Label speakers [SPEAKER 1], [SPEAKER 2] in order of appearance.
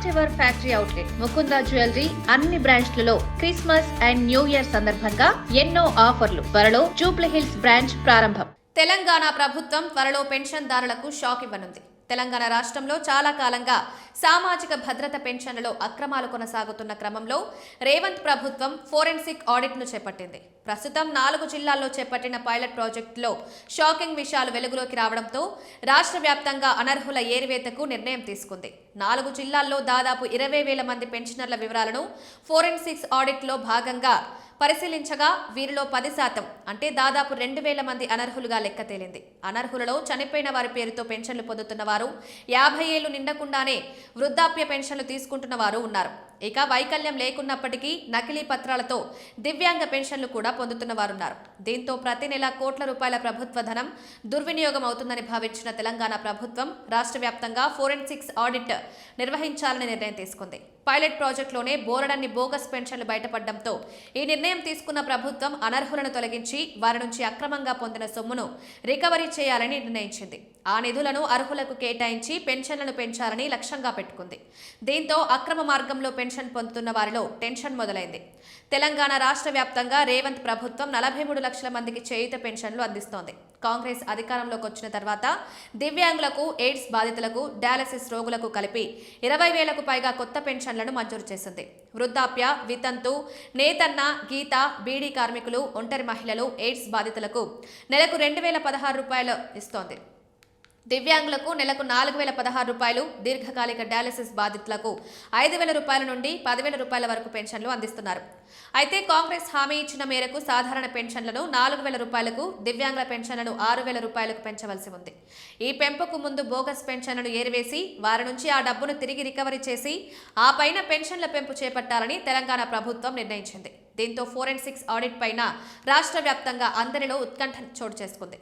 [SPEAKER 1] First ever factory outlet Mukunda jewellery అన్ని బ్రాంచ్లలో Christmas and new year సందర్భంగా ఎన్నో ఆఫర్లు. త్వరలో జూబ్లీ హిల్స్ బ్రాంచ్ ప్రారంభం.
[SPEAKER 2] తెలంగాణ ప్రభుత్వం త్వరలో పెన్షన్దారులకు షాక్ ఇవ్వనుంది. తెలంగాణ రాష్ట్రంలో చాలా కాలంగా సామాజిక భద్రత పెన్షన్లలో అక్రమాలు కొనసాగుతున్న క్రమంలో రేవంత్ ప్రభుత్వం ఫోరెన్సిక్ ఆడిట్ను చేపట్టింది. ప్రస్తుతం 4 జిల్లాల్లో చేపట్టిన పైలట్ ప్రాజెక్టులో షాకింగ్ విషయాలు వెలుగులోకి రావడంతో రాష్ట్ర వ్యాప్తంగా అనర్హుల ఏరివేతకు నిర్ణయం తీసుకుంది. 4 జిల్లాల్లో దాదాపు 20,000 మంది పెన్షనర్ల వివరాలను ఫోరెన్సిక్స్ ఆడిట్లో భాగంగా పరిశీలించగా వీరిలో 10% అంటే దాదాపు 2,000 మంది అనర్హులుగా లెక్క తేలింది. అనర్హులలో చనిపోయిన వారి పేరుతో పెన్షన్లు పొందుతున్న వారు, 50 ఏళ్లు నిండకుండానే వృద్ధాప్య పెన్షన్లు తీసుకుంటున్న వారు ఉన్నారు. ఇక వైకల్యం లేకున్నప్పటికీ నకిలీ పత్రాలతో దివ్యాంగ పెన్షన్లు కూడా పొందుతున్న వారున్నారు. దీంతో ప్రతి నెల కోట్ల రూపాయల ప్రభుత్వ ధనం దుర్వినియోగం అవుతుందని భావించిన తెలంగాణ ప్రభుత్వం రాష్ట్ర వ్యాప్తంగా ఫోరెన్సిక్స్ ఆడిట్ నిర్వహించాలని నిర్ణయం తీసుకుంది. పైలట్ ప్రాజెక్టులోనే బోలెడన్ని బోగస్ పెన్షన్లు బయటపడడంతో ఈ నిర్ణయం తీసుకున్న ప్రభుత్వం అనర్హులను తొలగించి వారి నుంచి అక్రమంగా పొందిన సొమ్మును రికవరీ చేయాలని నిర్ణయించింది. ఆ నిధులను అర్హులకు కేటాయించి పెన్షన్లను పెంచాలని లక్ష్యంగా పెట్టుకుంది. దీంతో అక్రమ మార్గంలో పెన్షన్ పొందుతున్న వారిలో టెన్షన్ మొదలైంది. తెలంగాణ రాష్ట్ర వ్యాప్తంగా రేవంత్ ప్రభుత్వం 43 లక్షల మందికి చేయూత పెన్షన్లు అందిస్తోంది. కాంగ్రెస్ అధికారంలోకి వచ్చిన తర్వాత దివ్యాంగులకు, ఎయిడ్స్ బాధితులకు, డయాలసిస్ రోగులకు కలిపి 20,000కు పైగా కొత్త పెన్షన్లను మంజూరు చేసింది. వృద్ధాప్య, వితంతు, నేతన్న, గీత, బీడీ కార్మికులు, ఒంటరి మహిళలు, ఎయిడ్స్ బాధితులకు నెలకు 2,016 రూపాయలు ఇస్తోంది. దివ్యాంగులకు నెలకు 4,016 రూపాయలు, దీర్ఘకాలిక డయాలసిస్ బాధితులకు 5,000 రూపాయల నుండి 10,000 రూపాయల వరకు పెన్షన్లు అందిస్తున్నారు. అయితే కాంగ్రెస్ హామీ ఇచ్చిన మేరకు సాధారణ పెన్షన్లను 4,000 రూపాయలకు, దివ్యాంగుల పెన్షన్లను 6,000 రూపాయలకు పెంచవలసి ఉంది. ఈ పెంపుకు ముందు బోగస్ పెన్షన్లను ఏరివేసి వారి నుంచి ఆ డబ్బును తిరిగి రికవరీ చేసి ఆ పైన పెన్షన్ల పెంపు చేపట్టాలని తెలంగాణ ప్రభుత్వం నిర్ణయించింది. దీంతో ఫోరెన్సిక్స్ ఆడిట్ పైన రాష్ట్ర వ్యాప్తంగా అందరిలో ఉత్కంఠ చోటు చేసుకుంది.